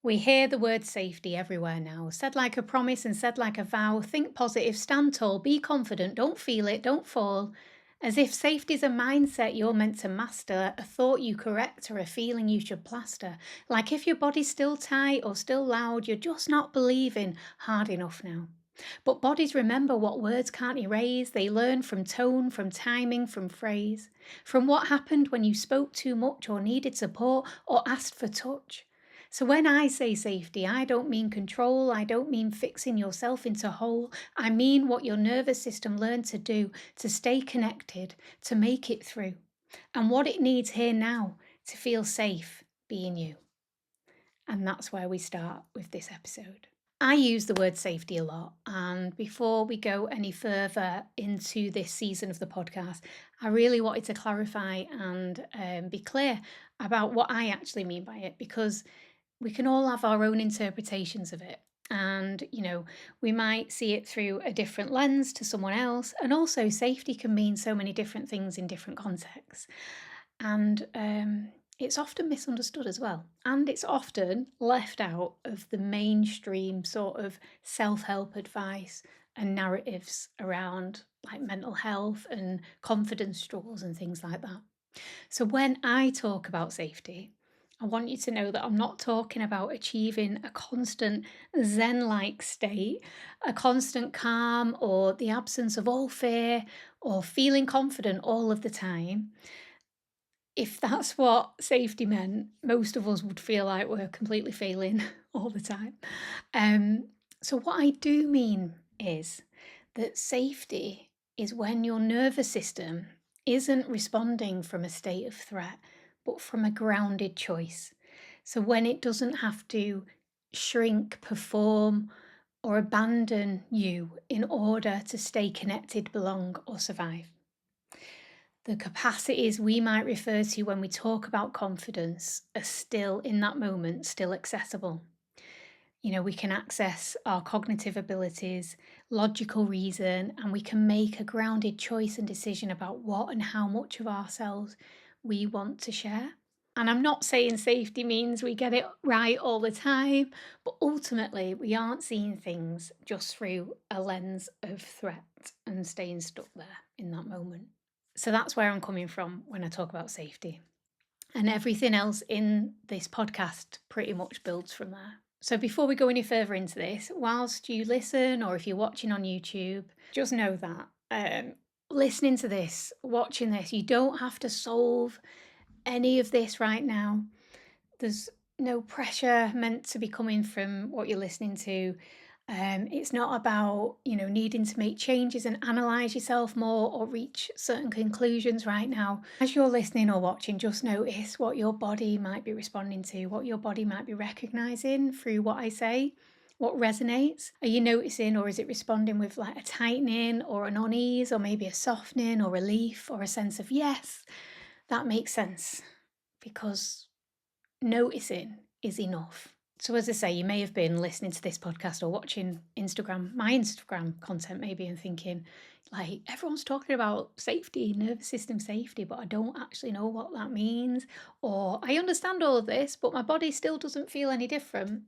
We hear the word safety everywhere now, said like a promise and said like a vow. Think positive, stand tall, be confident, don't feel it, don't fall. As if safety's a mindset you're meant to master, a thought you correct or a feeling you should plaster. Like if your body's still tight or still loud, you're just not believing hard enough now. But bodies remember what words can't erase. They learn from tone, from timing, from phrase, from what happened when you spoke too much or needed support or asked for touch. So when I say safety, I don't mean control, I don't mean fixing yourself into whole. I mean what your nervous system learned to do to stay connected, to make it through, and what it needs here now to feel safe being you. And that's where we start with this episode. I use the word safety a lot. And before we go any further into this season of the podcast, I really wanted to clarify and be clear about what I actually mean by it, because we can all have our own interpretations of it. And, we might see it through a different lens to someone else. And also, safety can mean so many different things in different contexts. And it's often misunderstood as well. And it's often left out of the mainstream sort of self help advice and narratives around like mental health and confidence struggles and things like that. So when I talk about safety, I want you to know that I'm not talking about achieving a constant Zen like state, a constant calm, or the absence of all fear, or feeling confident all of the time. If that's what safety meant, most of us would feel like we're completely failing all the time. So, what I do mean is that safety is when your nervous system isn't responding from a state of threat, but from a grounded choice. So, when it doesn't have to shrink, perform, or abandon you in order to stay connected, belong, or survive. The capacities we might refer to when we talk about confidence are still, in that moment, still accessible. We can access our cognitive abilities, logical reason, and we can make a grounded choice and decision about what and how much of ourselves we want to share. And I'm not saying safety means we get it right all the time, but ultimately we aren't seeing things just through a lens of threat and staying stuck there in that moment. So that's where I'm coming from when I talk about safety. And everything else in this podcast pretty much builds from there. So before we go any further into this, whilst you listen or if you're watching on YouTube, just know that listening to this, watching this, you don't have to solve any of this right now. There's no pressure meant to be coming from what you're listening to. It's not about, needing to make changes and analyze yourself more or reach certain conclusions right now. As you're listening or watching, just notice what your body might be responding to, what your body might be recognizing through what I say, what resonates. Are you noticing, or is it responding with like a tightening or an unease or maybe a softening or relief or a sense of yes, that makes sense, because noticing is enough. So, as I say, you may have been listening to this podcast or watching my Instagram content maybe, and thinking, like, everyone's talking about safety, nervous system safety, but I don't actually know what that means. Or I understand all of this, but my body still doesn't feel any different.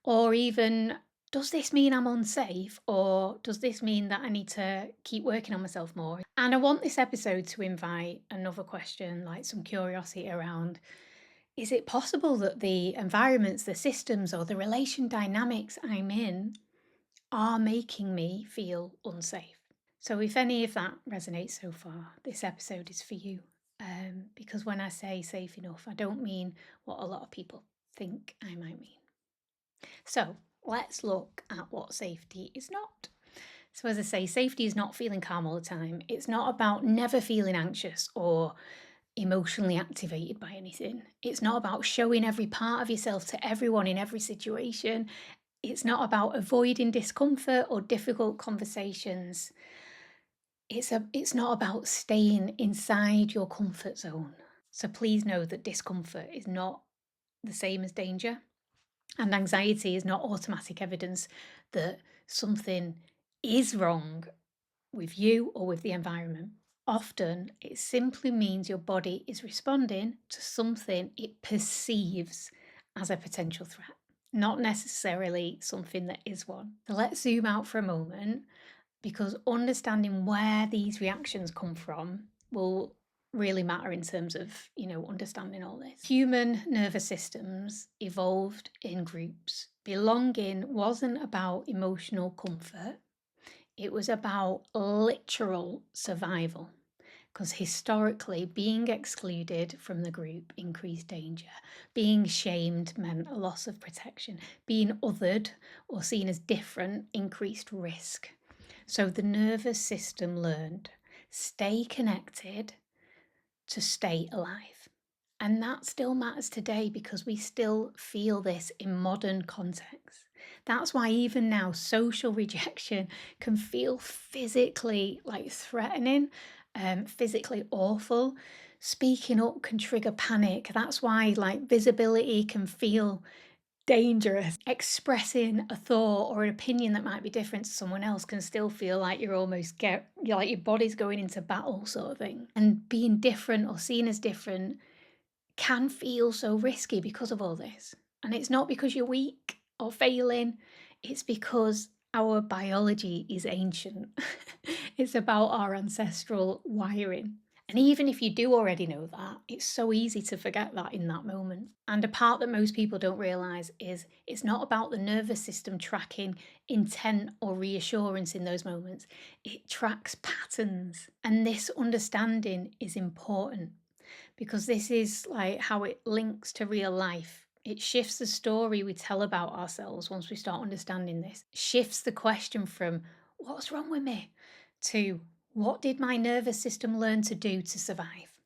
Or even, does this mean I'm unsafe? Or does this mean that I need to keep working on myself more? And I want this episode to invite another question, like some curiosity around, is it possible that the environments, the systems, or the relation dynamics I'm in are making me feel unsafe? So, if any of that resonates so far, this episode is for you. Because when I say safe enough, I don't mean what a lot of people think I might mean. So, let's look at what safety is not. So, as I say, safety is not feeling calm all the time. It's not about never feeling anxious or emotionally activated by anything. It's not about showing every part of yourself to everyone in every situation. It's not about avoiding discomfort or difficult conversations. It's not about staying inside your comfort zone. So please know that discomfort is not the same as danger, and anxiety is not automatic evidence that something is wrong with you or with the environment. Often, it simply means your body is responding to something it perceives as a potential threat. not necessarily something that is one. So let's zoom out for a moment, because understanding where these reactions come from will really matter in terms of, understanding all this. Human nervous systems evolved in groups. Belonging wasn't about emotional comfort, it was about literal survival. Because historically, being excluded from the group increased danger. Being shamed meant a loss of protection. Being othered or seen as different increased risk. So the nervous system learned stay connected to stay alive. And that still matters today because we still feel this in modern contexts. That's why even now social rejection can feel physically like threatening, physically awful. Speaking up can trigger panic. That's why like visibility can feel dangerous. Expressing a thought or an opinion that might be different to someone else can still feel like you're like your body's going into battle sort of thing. And being different or seen as different can feel so risky because of all this. And it's not because you're weak or failing, it's because our biology is ancient. It's about our ancestral wiring. And even if you do already know that, it's so easy to forget that in that moment. And a part that most people don't realize is it's not about the nervous system tracking intent or reassurance in those moments, it tracks patterns. And this understanding is important because this is like how it links to real life. It shifts the story we tell about ourselves once we start understanding this. Shifts the question from what's wrong with me to what did my nervous system learn to do to survive?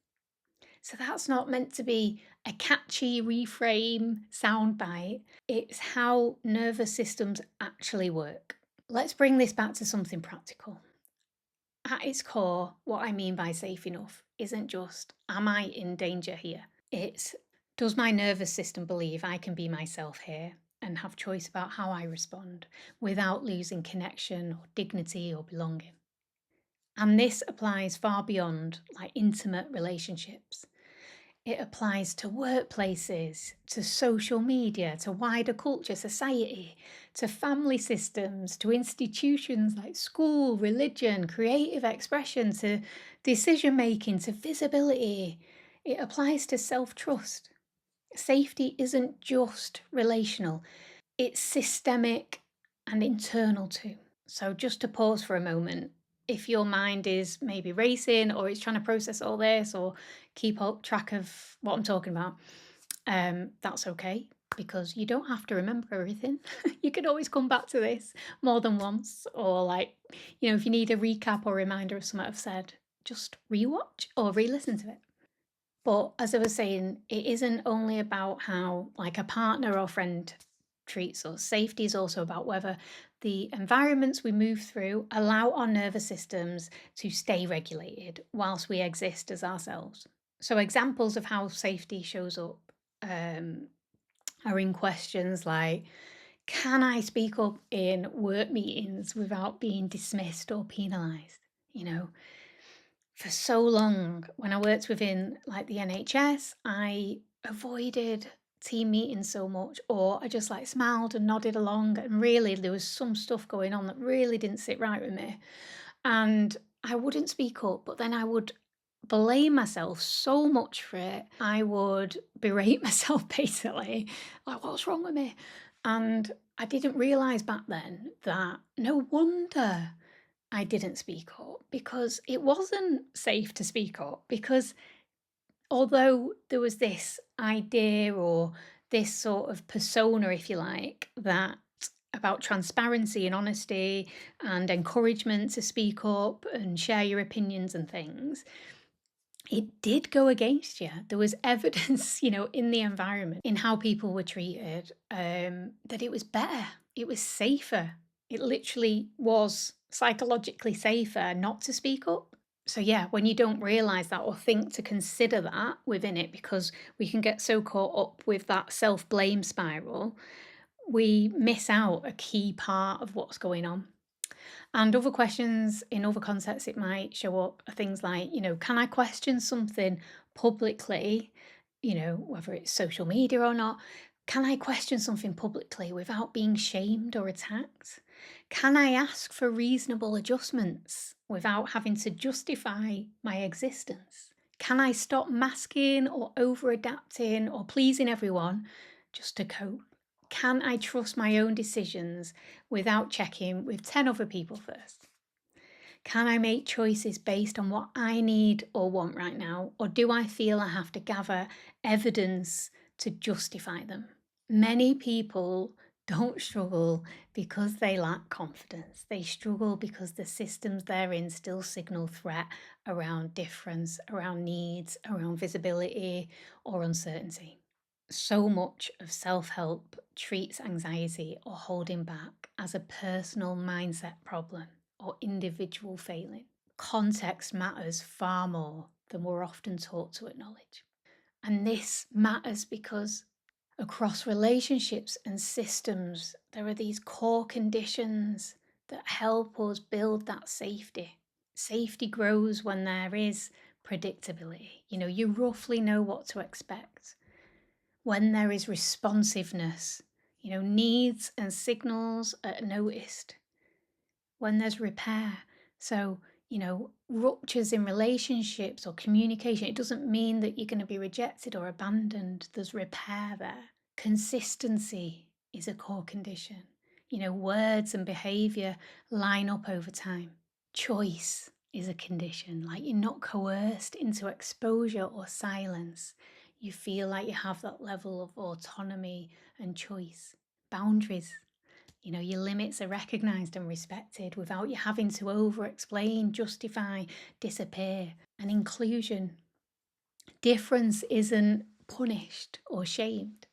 So that's not meant to be a catchy reframe soundbite. It's how nervous systems actually work. Let's bring this back to something practical. At its core, what I mean by safe enough isn't just, am I in danger here? It's, does my nervous system believe I can be myself here and have choice about how I respond without losing connection or dignity or belonging? And this applies far beyond like intimate relationships. It applies to workplaces, to social media, to wider culture, society, to family systems, to institutions like school, religion, creative expression, to decision making, to visibility. It applies to self trust. Safety isn't just relational, it's systemic and internal too. So, just to pause for a moment, if your mind is maybe racing or it's trying to process all this or keep up track of what I'm talking about, that's okay because you don't have to remember everything. You can always come back to this more than once, or like, if you need a recap or reminder of something I've said, just rewatch or re listen to it. But as I was saying, it isn't only about how like a partner or friend treats us. Safety is also about whether the environments we move through allow our nervous systems to stay regulated whilst we exist as ourselves. So examples of how safety shows up are in questions like, can I speak up in work meetings without being dismissed or penalised? For so long when I worked within like the NHS, I avoided team meetings so much, or I just like smiled and nodded along, and really there was some stuff going on that really didn't sit right with me. And I wouldn't speak up, but then I would blame myself so much for it. I would berate myself basically, like, what's wrong with me? And I didn't realize back then that no wonder I didn't speak up, because it wasn't safe to speak up, because although there was this idea or this sort of persona, if you like, that about transparency and honesty and encouragement to speak up and share your opinions and things, it did go against you. There was evidence, in the environment, in how people were treated, that it was better, it was safer. It literally was psychologically safer not to speak up. So, yeah, when you don't realize that or think to consider that within it, because we can get so caught up with that self blame spiral, we miss out a key part of what's going on. And other questions in other contexts it might show up are things like, can I question something publicly, whether it's social media or not, Can I question something publicly without being shamed or attacked? Can I ask for reasonable adjustments without having to justify my existence? Can I stop masking or over adapting or pleasing everyone just to cope? Can I trust my own decisions without checking with 10 other people first? Can I make choices based on what I need or want right now? Or do I feel I have to gather evidence to justify them? Many people don't struggle because they lack confidence. They struggle because the systems they're in still signal threat around difference, around needs, around visibility, or uncertainty. So much of self help treats anxiety or holding back as a personal mindset problem or individual failing. Context matters far more than we're often taught to acknowledge. And this matters because across relationships and systems, there are these core conditions that help us build that safety. Safety grows when there is predictability. You roughly know what to expect. When there is responsiveness, needs and signals are noticed. When there's repair. So, ruptures in relationships or communication, it doesn't mean that you're going to be rejected or abandoned. There's repair there. Consistency is a core condition. Words and behavior line up over time. Choice is a condition, like you're not coerced into exposure or silence. You feel like you have that level of autonomy and choice. Boundaries, your limits are recognized and respected without you having to over explain, justify, disappear. And inclusion, difference isn't punished or shamed.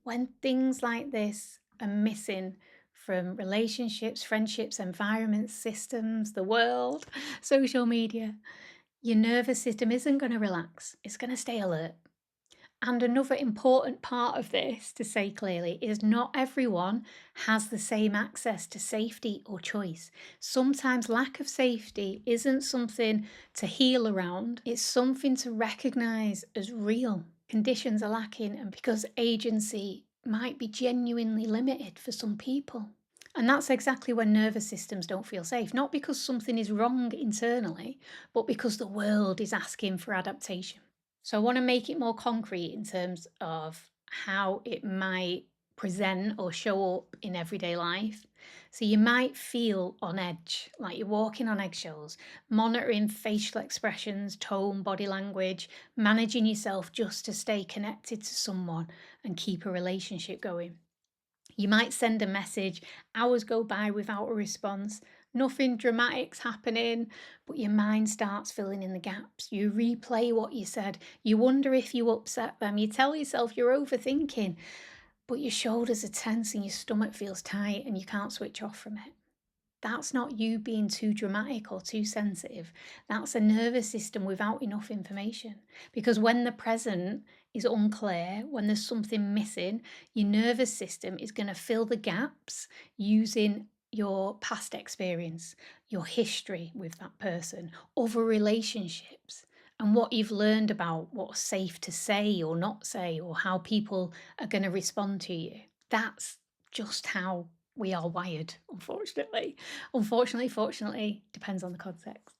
When things like this are missing from relationships, friendships, environments, systems, the world, social media, your nervous system isn't going to relax. It's going to stay alert. And another important part of this, to say clearly, is not everyone has the same access to safety or choice. Sometimes lack of safety isn't something to heal around, it's something to recognize as real. Conditions are lacking, and because agency might be genuinely limited for some people. And that's exactly when nervous systems don't feel safe, not because something is wrong internally, but because the world is asking for adaptation. So I want to make it more concrete in terms of how it might present or show up in everyday life. So you might feel on edge, like you're walking on eggshells, monitoring facial expressions, tone, body language, managing yourself just to stay connected to someone and keep a relationship going. You might send a message, hours go by without a response, nothing dramatic's happening, but your mind starts filling in the gaps. You replay what you said, you wonder if you upset them, you tell yourself you're overthinking, but your shoulders are tense and your stomach feels tight and you can't switch off from it. That's not you being too dramatic or too sensitive. That's a nervous system without enough information. Because when the present is unclear, when there's something missing, your nervous system is going to fill the gaps using your past experience, your history with that person, other relationships, and what you've learned about what's safe to say or not say, or how people are going to respond to you. That's just how we are wired, unfortunately. Unfortunately, fortunately, depends on the context.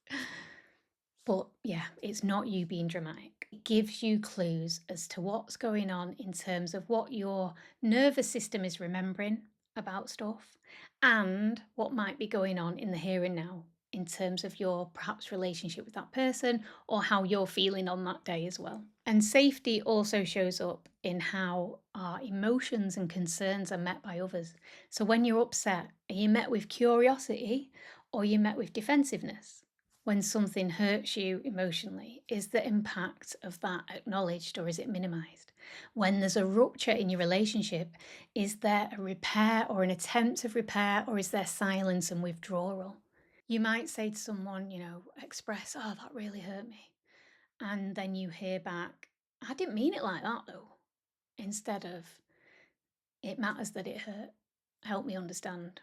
But yeah, it's not you being dramatic. It gives you clues as to what's going on in terms of what your nervous system is remembering about stuff and what might be going on in the here and now in terms of your perhaps relationship with that person or how you're feeling on that day as well. And safety also shows up in how our emotions and concerns are met by others. So when you're upset, are you met with curiosity or are you met with defensiveness? When something hurts you emotionally, is the impact of that acknowledged or is it minimized? When there's a rupture in your relationship, is there a repair or an attempt of repair, or is there silence and withdrawal? You might say to someone, express, oh, that really hurt me. And then you hear back, I didn't mean it like that though. Instead of, it matters that it hurt. Help me understand,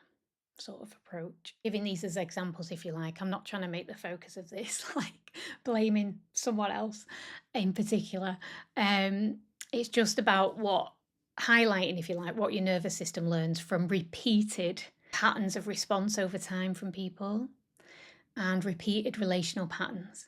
sort of approach. Giving these as examples, if you like. I'm not trying to make the focus of this like blaming someone else in particular. It's just about highlighting, if you like, what your nervous system learns from repeated patterns of response over time from people and repeated relational patterns.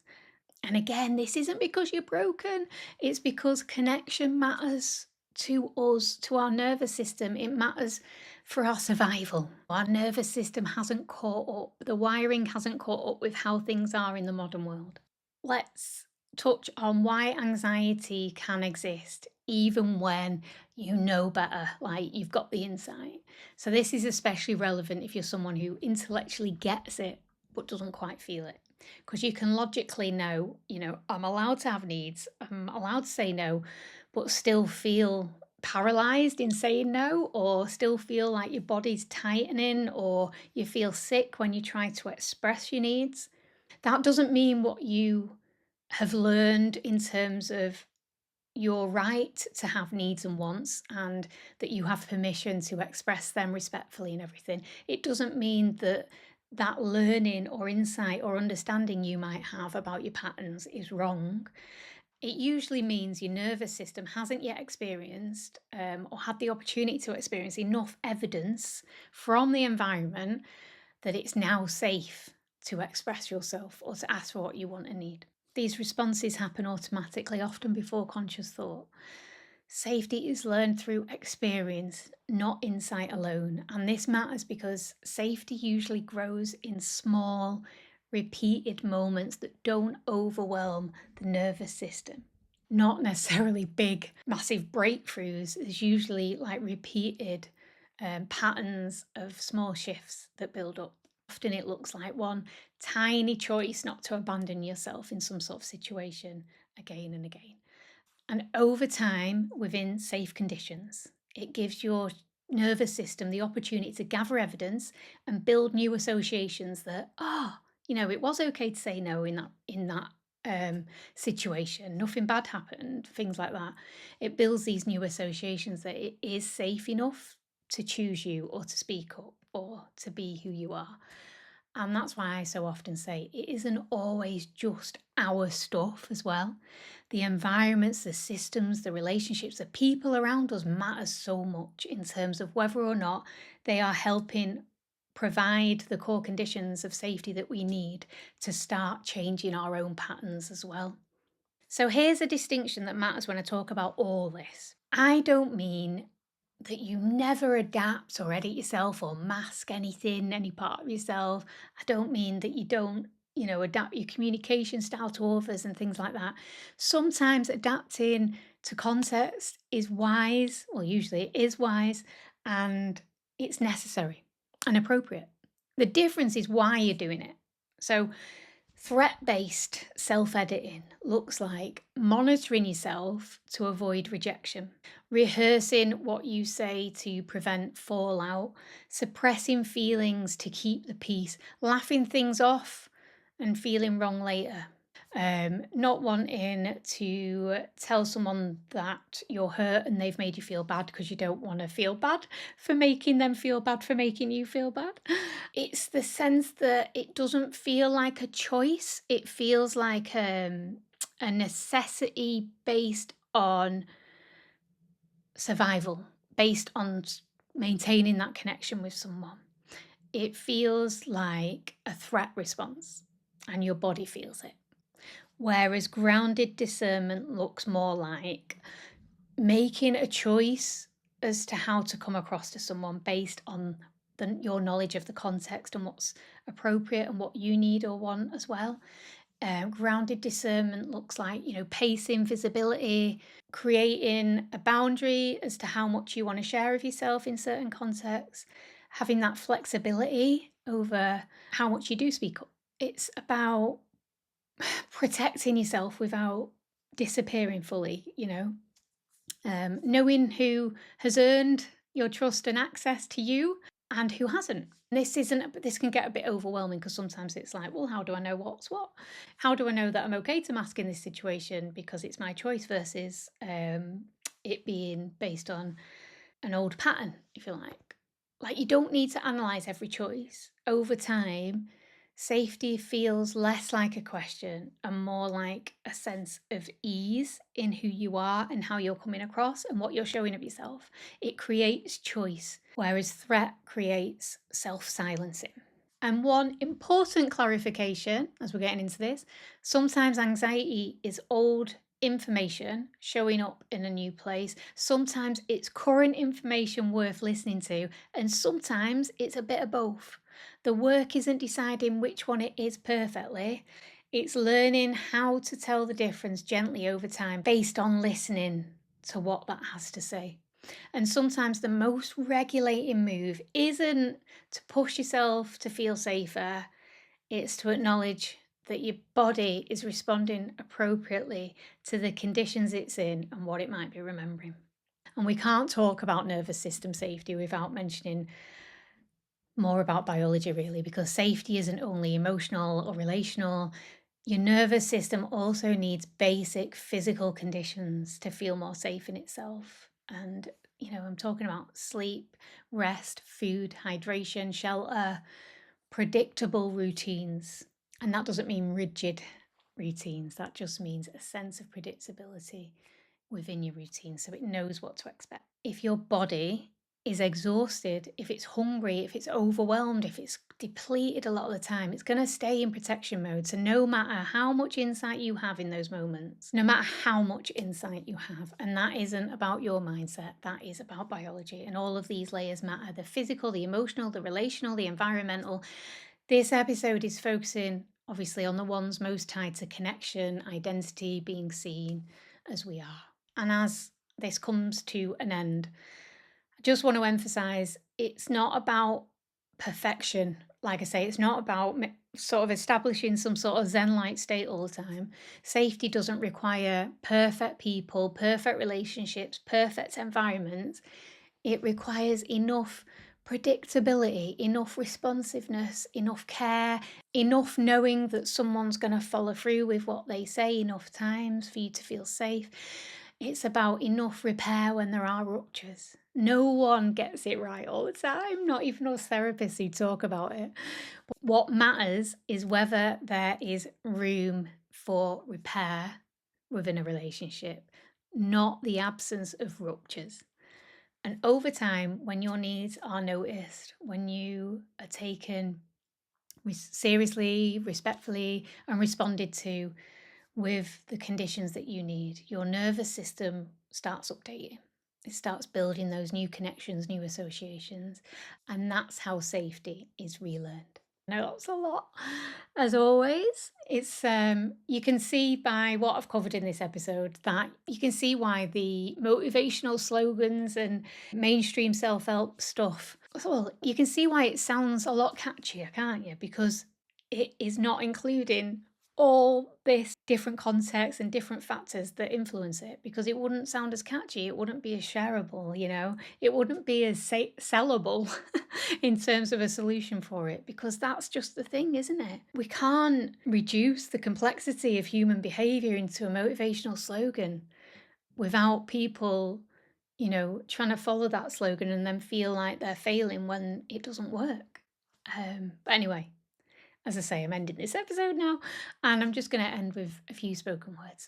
And again, this isn't because you're broken, it's because connection matters to us, to our nervous system. It matters for our survival. Our nervous system hasn't caught up, the wiring hasn't caught up with how things are in the modern world. Let's touch on why anxiety can exist even when you know better, like you've got the insight. So, this is especially relevant if you're someone who intellectually gets it but doesn't quite feel it. Because you can logically know, I'm allowed to have needs, I'm allowed to say no, but still feel paralyzed in saying no, or still feel like your body's tightening, or you feel sick when you try to express your needs. That doesn't mean what you have learned in terms of your right to have needs and wants and that you have permission to express them respectfully and everything. It doesn't mean that that learning or insight or understanding you might have about your patterns is wrong. It usually means your nervous system hasn't yet experienced or had the opportunity to experience enough evidence from the environment that it's now safe to express yourself or to ask for what you want and need. These responses happen automatically, often before conscious thought. Safety is learned through experience, not insight alone. And this matters because safety usually grows in small, repeated moments that don't overwhelm the nervous system. Not necessarily big, massive breakthroughs. There's usually like repeated patterns of small shifts that build up. Often it looks like one tiny choice not to abandon yourself in some sort of situation again and again. And over time, within safe conditions, it gives your nervous system the opportunity to gather evidence and build new associations that, it was okay to say no in that situation. Nothing bad happened, things like that. It builds these new associations that it is safe enough to choose you or to speak up or to be who you are. And that's why I so often say it isn't always just our stuff as well. The environments, the systems, the relationships, the people around us matter so much in terms of whether or not they are helping provide the core conditions of safety that we need to start changing our own patterns as well. So here's a distinction that matters when I talk about all this. I don't mean that you never adapt or edit yourself or mask anything, any part of yourself. I don't mean that you don't, adapt your communication style to others and things like that. Sometimes adapting to context is wise, well, usually it is wise, and it's necessary and appropriate. The difference is why you're doing it. So, threat based self editing looks like monitoring yourself to avoid rejection, rehearsing what you say to prevent fallout, suppressing feelings to keep the peace, laughing things off and feeling wrong later. Not wanting to tell someone that you're hurt and they've made you feel bad because you don't want to feel bad for making them feel bad for making you feel bad. It's the sense that it doesn't feel like a choice. It feels like a necessity based on survival, based on maintaining that connection with someone. It feels like a threat response and your body feels it. Whereas grounded discernment looks more like making a choice as to how to come across to someone based on your knowledge of the context and what's appropriate and what you need or want as well. Grounded discernment looks like, pacing, visibility, creating a boundary as to how much you want to share of yourself in certain contexts, having that flexibility over how much you do speak up. It's about protecting yourself without disappearing fully, knowing who has earned your trust and access to you and who hasn't. This can get a bit overwhelming because sometimes it's like, well, how do I know what's what? How do I know that I'm okay to mask in this situation because it's my choice versus it being based on an old pattern, if you like. Like, you don't need to analyze every choice over time. Safety feels less like a question and more like a sense of ease in who you are and how you're coming across and what you're showing of yourself. It creates choice, whereas threat creates self silencing. And one important clarification as we're getting into this, sometimes anxiety is old information showing up in a new place. Sometimes it's current information worth listening to, and sometimes it's a bit of both. The work isn't deciding which one it is perfectly. It's learning how to tell the difference gently over time based on listening to what that has to say. And sometimes the most regulating move isn't to push yourself to feel safer, it's to acknowledge that your body is responding appropriately to the conditions it's in and what it might be remembering. And we can't talk about nervous system safety without mentioning more about biology, really, because safety isn't only emotional or relational. Your nervous system also needs basic physical conditions to feel more safe in itself. And, I'm talking about sleep, rest, food, hydration, shelter, predictable routines. And that doesn't mean rigid routines, that just means a sense of predictability within your routine so it knows what to expect. If your body is exhausted, if it's hungry, if it's overwhelmed, if it's depleted a lot of the time, it's going to stay in protection mode. So, no matter how much insight you have in those moments, no matter how much insight you have, and that isn't about your mindset, that is about biology. And all of these layers matter: the physical, the emotional, the relational, the environmental. This episode is focusing obviously on the ones most tied to connection, identity, being seen as we are. And as this comes to an end, I just want to emphasize it's not about perfection. Like I say, it's not about sort of establishing some sort of Zen like state all the time. Safety doesn't require perfect people, perfect relationships, perfect environments. It requires enough predictability, enough responsiveness, enough care, enough knowing that someone's going to follow through with what they say enough times for you to feel safe. It's about enough repair when there are ruptures. No one gets it right all the time, not even us therapists who talk about it. But what matters is whether there is room for repair within a relationship, not the absence of ruptures. And over time, when your needs are noticed, when you are taken seriously, respectfully, and responded to with the conditions that you need, your nervous system starts updating. It starts building those new connections, new associations, and that's how safety is relearned. I know that's a lot. As always, it's you can see by what I've covered in this episode that you can see why the motivational slogans and mainstream self-help stuff, well, you can see why it sounds a lot catchier, can't you? Because it is not including all this different context and different factors that influence it, because it wouldn't sound as catchy, it wouldn't be as shareable, it wouldn't be as sellable in terms of a solution for it, because that's just the thing, isn't it? We can't reduce the complexity of human behavior into a motivational slogan without people trying to follow that slogan and then feel like they're failing when it doesn't work. But anyway, as I say, I'm ending this episode now, and I'm just going to end with a few spoken words.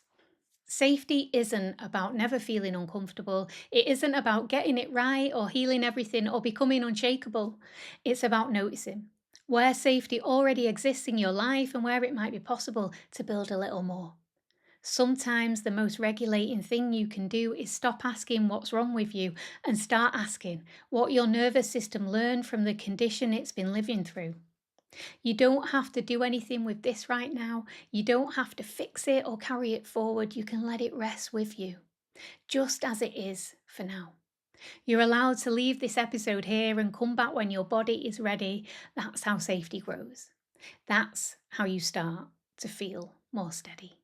Safety isn't about never feeling uncomfortable. It isn't about getting it right or healing everything or becoming unshakable. It's about noticing where safety already exists in your life and where it might be possible to build a little more. Sometimes the most regulating thing you can do is stop asking what's wrong with you and start asking what your nervous system learned from the condition it's been living through. You don't have to do anything with this right now. You don't have to fix it or carry it forward. You can let it rest with you, just as it is for now. You're allowed to leave this episode here and come back when your body is ready. That's how safety grows. That's how you start to feel more steady.